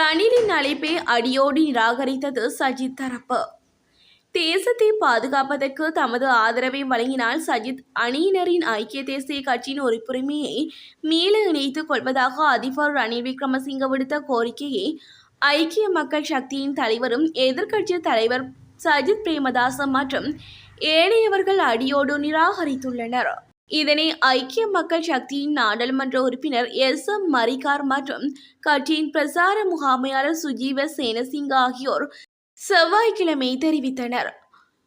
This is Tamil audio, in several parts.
ரணிலின் அழைப்பை அடியோடு நிராகரித்தது சஜித் தரப்பு. தேசத்தை பாதுகாப்பதற்கு தமது ஆதரவை வழங்கினால் சஜித் அணியினரின் ஐக்கிய தேசிய கட்சியின் உறுப்புரிமையை மீள இணைத்துக் கொள்வதாக அதிபர் ரணில் விக்ரமசிங்க விடுத்த கோரிக்கையை ஐக்கிய மக்கள் சக்தியின் தலைவரும் எதிர்க்கட்சி தலைவர் சஜித் பிரேமதாச மற்றும் ஏனையவர்கள் அடியோடு நிராகரித்துள்ளனர். இதனை ஐக்கிய மக்கள் சக்தியின் நாடாளுமன்ற உறுப்பினர் எம் மரிகார் மற்றும் கட்சியின் பிரசார முகாமையாளர் சுஜீவ சேனசிங்க ஆகியோர் செவ்வாய்க்கிழமை தெரிவித்தனர்.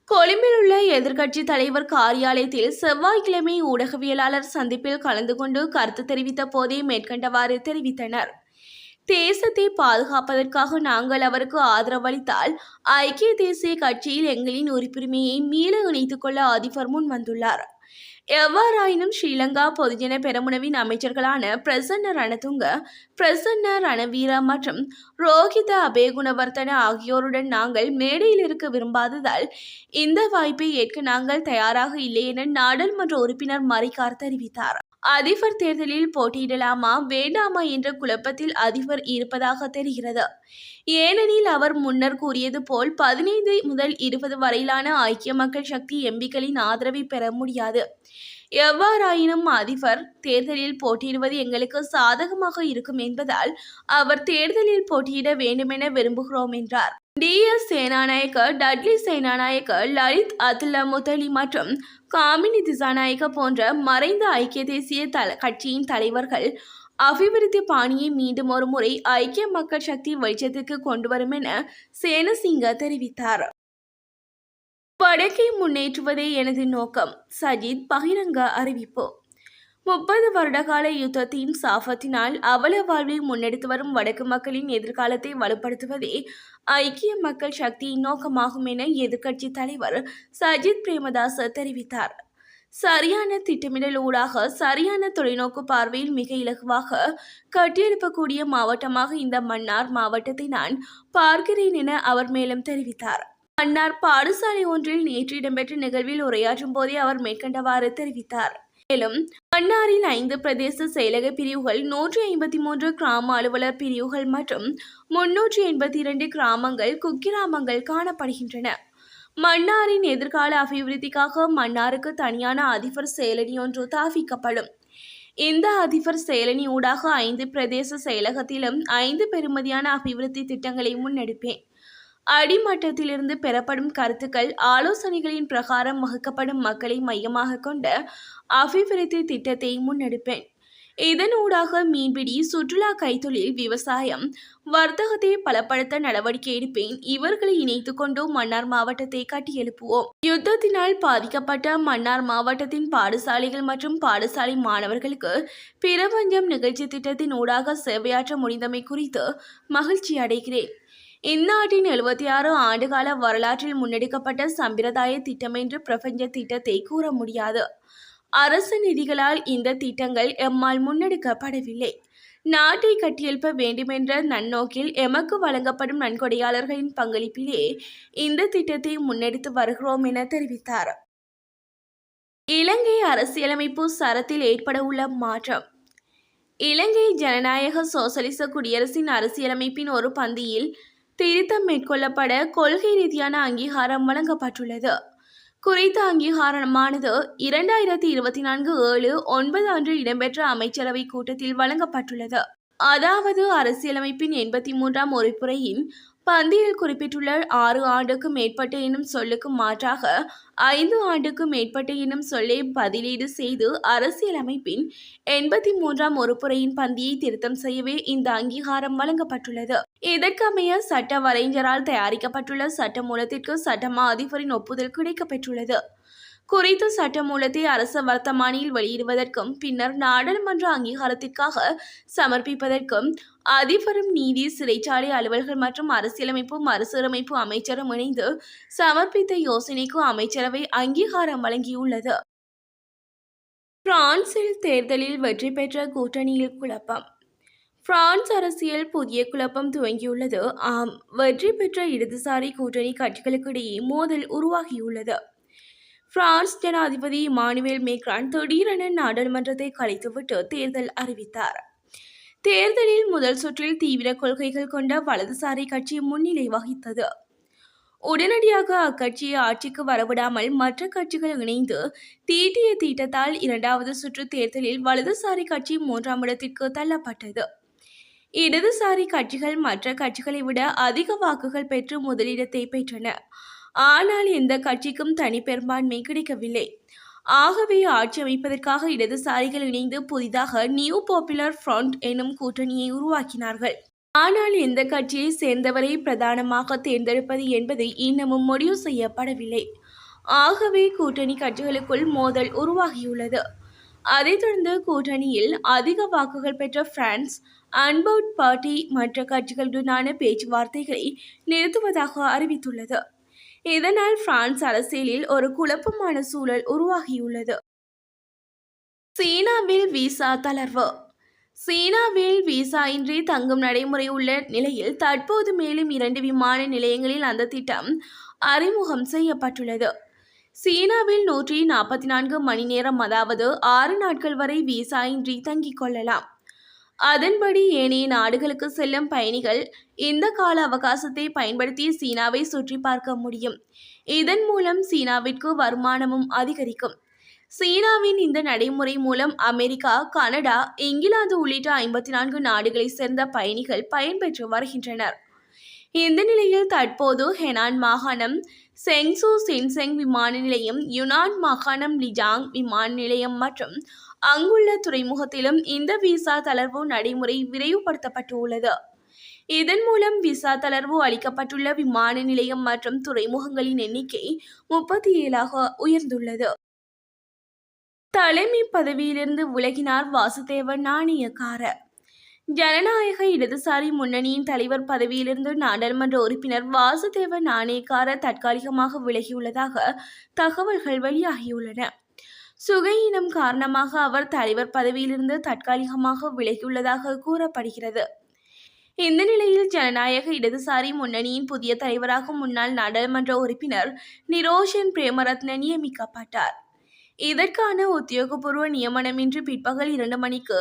கொழும்பில் உள்ள எதிர்க்கட்சி தலைவர் காரியாலயத்தில் செவ்வாய்க்கிழமை ஊடகவியலாளர் சந்திப்பில் கலந்து கொண்டு கருத்து தெரிவித்த போதே மேற்கண்டவாறு தெரிவித்தனர். தேசத்தை பாதுகாப்பதற்காக நாங்கள் அவருக்கு ஆதரவளித்தால் ஐக்கிய தேசிய கட்சியில் எங்களின் உறுப்புரிமையை மீள இணைத்துக் கொள்ள அதிபர் முன் வந்துள்ளார். எவ்வாறாயினும் ஸ்ரீலங்கா பொதுஜன பெரமுனவின் அமைச்சர்களான பிரசன்ன ரணதுங்க, பிரசன்ன ரணவீர மற்றும் ரோஹித அபேகுணவர்த்தன ஆகியோருடன் நாங்கள் மேடையில் இருக்க விரும்பாததால் இந்த வாய்ப்பை ஏற்க நாங்கள் தயாராக இல்லை என நாடாளுமன்ற உறுப்பினர் மரிகார் தெரிவித்தார். அதிபர் தேர்தலில் போட்டியிடலாமா வேண்டாமா என்ற குழப்பத்தில் அதிபர் இருப்பதாக தெரிகிறது. ஏனெனில் அவர் முன்னர் கூறியது போல் 15 முதல் 20 வரையிலான ஐக்கிய மக்கள் சக்தி எம்பிக்களின் ஆதரவை பெற முடியாது. எவ்வாறாயினும் அதிபர் தேர்தலில் போட்டியிடுவது எங்களுக்கு சாதகமாக இருக்கும் என்பதால் அவர் தேர்தலில் போட்டியிட வேண்டுமென விரும்புகிறோம் என்றார். டி.எஸ். சேனாநாயக்க, டட்லி சேனாநாயக்க, லலித் அத்லமுதலி மற்றும் காமினி திசாநாயக்க போன்ற மறைந்த ஐக்கிய தேசிய கட்சியின் தலைவர்கள் அபிவிருத்தி பாணியை மீண்டும் ஒரு முறை ஐக்கிய மக்கள் சக்தி வெளிச்சத்திற்கு கொண்டு வரும் என சேனசிங்க தெரிவித்தார். வடக்கை முன்னேற்றுவதே எனது நோக்கம், சஜித் பகிரங்க அறிவிப்பு. 30 வருடகால யுத்தத்தின் சாபத்தினால் அவல வாழ்வை முன்னெடுத்து வரும் வடக்கு மக்களின் எதிர்காலத்தை வலுப்படுத்துவதே ஐக்கிய மக்கள் சக்தியின் நோக்கமாகும் என எதிர்க்கட்சி தலைவர் சஜித் பிரேமதாச தெரிவித்தார். சரியான திட்டமிடல் ஊடாக சரியான தொலைநோக்கு பார்வையில் மிக இலகுவாக கட்டியெழுப்பக்கூடிய மாவட்டமாக இந்த மன்னார் மாவட்டத்தை நான் பார்க்கிறேன் என அவர் மேலும் தெரிவித்தார். மன்னார் பாடசாலை ஒன்றில் நேற்று இடம்பெற்ற நிகழ்வில் உரையாற்றும் போதே அவர் மேற்கண்டவாறு தெரிவித்தார். மேலும் மன்னாரில் 5 பிரதேச செயலக பிரிவுகள், 153 கிராம அலுவலர் பிரிவுகள் மற்றும் 382 கிராமங்கள், குக்கிராமங்கள் காணப்படுகின்றன. மன்னாரின் எதிர்கால அபிவிருத்திக்காக மன்னாருக்கு தனியான அதிபர் செயலணி ஒன்று தாவிக்கப்படும். இந்த அதிபர் செயலணி ஊடாக 5 பிரதேச செயலகத்திலும் 5 பெறுமதியான அபிவிருத்தி திட்டங்களை முன்னெடுப்பேன். அடிமட்டத்திலிருந்து பெறப்படும் கருத்துக்கள், ஆலோசனைகளின் பிரகாரம் வகுக்கப்படும் மக்களை மையமாக கொண்ட அபிவிருத்தி திட்டத்தை முன்னெடுப்பேன். இதனூடாக மீன்பிடி, சுற்றுலா, கைத்தொழில், விவசாயம், வர்த்தகத்தை பலப்படுத்த நடவடிக்கை எடுப்பேன். இவர்களை இணைத்துக் கொண்டு மன்னார் மாவட்டத்தை கட்டியெழுப்புவோம். யுத்தத்தினால் பாதிக்கப்பட்ட மன்னார் மாவட்டத்தின் பாடசாலைகள் மற்றும் பாடசாலை மாணவர்களுக்கு பிரபஞ்சம் நிகழ்ச்சி திட்டத்தின் ஊடாக சேவையாற்ற முடிந்தமை குறித்து மகிழ்ச்சி அடைகிறேன். இந்நாட்டின் 76 ஆண்டுகால வரலாற்றில் முன்னெடுக்கப்பட்ட சம்பிரதாய திட்டம் என்று பிரபஞ்ச திட்டத்தை கூற முடியாது. அரசு நிதிகளால் இந்த திட்டங்கள் எம்மால் முன்னெடுக்கப்படவில்லை. நாட்டை கட்டியெழுப்ப வேண்டுமென்ற நன்னோக்கில் எமக்கு வழங்கப்படும் நன்கொடையாளர்களின் பங்களிப்பிலே இந்த திட்டத்தை முன்னெடுத்து வருகிறோம் என தெரிவித்தார். இலங்கை அரசியலமைப்பு சரத்தில் ஏற்பட உள்ள மாற்றம். இலங்கை ஜனநாயக சோசலிச குடியரசின் அரசியலமைப்பின் ஒரு பந்தியில் திருத்தம் மேற்கொள்ளப்பட கொள்கை ரீதியான அங்கீகாரம் வழங்கப்பட்டுள்ளது. குறித்த அங்கீகாரமானது 2024 7/9 அன்று இடம்பெற்ற அமைச்சரவை கூட்டத்தில் வழங்கப்பட்டுள்ளது. அதாவது அரசியலமைப்பின் 83ஆம் உறுப்புரையின் பந்தியில் குறிப்பிட்டுள்ள 6 ஆண்டுக்கு மேற்பட்ட எனும் சொல்லுக்கு மாற்றாக 5 ஆண்டுக்கு மேற்பட்ட எனும் சொல்லை பதிலீடு செய்து அரசியலமைப்பின் 83ஆம் உறுப்புரையின் பந்தியை திருத்தம் செய்யவே இந்த அங்கீகாரம் வழங்கப்பட்டுள்ளது. இதற்கமைய சட்ட வரைஞரால் தயாரிக்கப்பட்டுள்ள சட்ட மூலத்திற்கு சட்டமா அதிபரின் ஒப்புதல் கிடைக்கப்பெற்றுள்ளது. குறித்த சட்ட மூலத்தை அரச வர்த்தமானியில் வெளியிடுவதற்கும் பின்னர் நாடாளுமன்ற அங்கீகாரத்திற்காக சமர்ப்பிப்பதற்கும் அதிபரும் நீதி, சிறைச்சாலை அலுவல்கள் மற்றும் அரசியலமைப்பு மறுசீரமைப்பு அமைச்சரும் இணைந்து சமர்ப்பித்த யோசனைக்கு அமைச்சரவை அங்கீகாரம் வழங்கியுள்ளது. பிரான்சில் தேர்தலில் வெற்றி பெற்ற கூட்டணியில் குழப்பம். பிரான்ஸ் அரசியல் புதிய குழப்பம் துவங்கியுள்ளது. ஆம், வெற்றி பெற்ற இடதுசாரி கூட்டணி கட்சிகளுக்கிடையே மோதல் உருவாகியுள்ளது. பிரான்ஸ் ஜனாதிபதி இமானுவேல் மேக்ரான் திடீரென நாடாளுமன்றத்தை கலைத்துவிட்டு தேர்தல் அறிவித்தார். தேர்தலில் முதல் சுற்றில் தீவிர கொள்கைகள் கொண்ட வலதுசாரி கட்சி முன்னிலை வகித்தது. உடனடியாக அக்கட்சியை ஆட்சிக்கு வரவிடாமல் மற்ற கட்சிகள் இணைந்து தீட்டிய தீட்டத்தால் இரண்டாவது சுற்று தேர்தலில் வலதுசாரி கட்சி 3ஆம் இடத்திற்கு தள்ளப்பட்டது. இடதுசாரி கட்சிகள் மற்ற கட்சிகளை விட அதிக வாக்குகள் பெற்று முதலிடத்தை பெற்றன. ஆனால் எந்த கட்சிக்கும் தனி பெரும்பான்மை கிடைக்கவில்லை. ஆகவே ஆட்சி அமைப்பதற்காக இடதுசாரிகள் இணைந்து புதிதாக நியூ பாப்புலர் ஃப்ரண்ட் எனும் கூட்டணியை உருவாக்கினார்கள். ஆனால் எந்த கட்சியை சேர்ந்தவரை பிரதானமாக தேர்ந்தெடுப்பது என்பது இன்னமும் முடிவு செய்யப்படவில்லை. ஆகவே கூட்டணி கட்சிகளுக்குள் மோதல் உருவாகியுள்ளது. அதைத் தொடர்ந்து கூட்டணியில் அதிக வாக்குகள் பெற்ற பிரான்ஸ் அன்பவுட் பார்ட்டி மற்ற கட்சிகளுடனான பேச்சுவார்த்தைகளை நிறுத்துவதாக அறிவித்துள்ளது. இதனால் பிரான்ஸ் அரசியலில் ஒரு குழப்பமான சூழல் உருவாகியுள்ளது. சீனாவில் விசா தளர்வு. சீனாவில் விசா இன்றி தங்கும் நடைமுறை உள்ள நிலையில் தற்போது மேலும் 2 விமான நிலையங்களில் அந்த திட்டம் அறிமுகம் செய்யப்பட்டுள்ளது. சீனாவில் 144 மணி நேரம், அதாவது 6 நாட்கள் வரை விசா இன்றி தங்கிக் கொள்ளலாம். அதன்படி ஏனைய நாடுகளுக்கு செல்லும் பயணிகள் இந்த கால அவகாசத்தை பயன்படுத்தி சீனாவை சுற்றி பார்க்க முடியும். இதன் மூலம் சீனாவிற்கு வருமானமும் அதிகரிக்கும். சீனாவின் இந்த நடைமுறை மூலம் அமெரிக்கா, கனடா, இங்கிலாந்து உள்ளிட்ட 54 நாடுகளை சேர்ந்த பயணிகள் பயன்பெற்று வருகின்றனர். இந்த நிலையில் தற்போது ஹெனான் மாகாணம் செங்சு சின்செங் விமான நிலையம், யுனான் மாகாணம் லிஜாங் விமான நிலையம் மற்றும் அங்குள்ள துறைமுகத்திலும் இந்த விசா தளர்வு நடைமுறை விரைவுபடுத்தப்பட்டுள்ளது. இதன் மூலம் விசா தளர்வு அளிக்கப்பட்டுள்ள விமான நிலையம் மற்றும் துறைமுகங்களின் எண்ணிக்கை 37ஆக உயர்ந்துள்ளது. தலைமை பதவியிலிருந்து விலகினார் வாசுதேவ நாணயக்கார. ஜனநாயக இடதுசாரி முன்னணியின் தலைவர் பதவியிலிருந்து நாடாளுமன்ற உறுப்பினர் வாசுதேவ நாணயக்கார தற்காலிகமாக விலகியுள்ளதாக தகவல்கள் வெளியாகியுள்ளன. சுகையினம் காரணமாக அவர் தலைவர் பதவியிலிருந்து தற்காலிகமாக விலகியுள்ளதாக கூறப்படுகிறது. இந்த நிலையில் ஜனநாயக இடதுசாரி முன்னணியின் புதிய தலைவராக முன்னாள் நாடாளுமன்ற உறுப்பினர் நிரோஷன் பிரேமரத்ன நியமிக்கப்பட்டார். இதற்கான உத்தியோகபூர்வ நியமனம் இன்று பிற்பகல் 2 மணிக்கு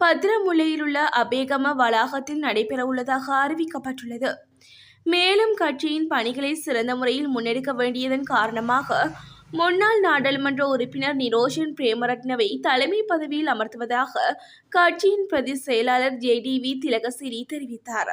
பத்திரமுல்லையில் உள்ள அபேகம வளாகத்தில் நடைபெறவுள்ளதாக அறிவிக்கப்பட்டுள்ளது. மேலும் கட்சியின் பணிகளை சிறந்த முறையில் முன்னெடுக்க வேண்டியதன் காரணமாக முன்னாள் நாடாளுமன்ற உறுப்பினர் நிரோஷன் பிரேமரத்னவை தலைமை பதவியில் அமர்த்துவதாக கட்சியின் பிரதி செயலாளர் JDV திலகசிறி தெரிவித்தார்.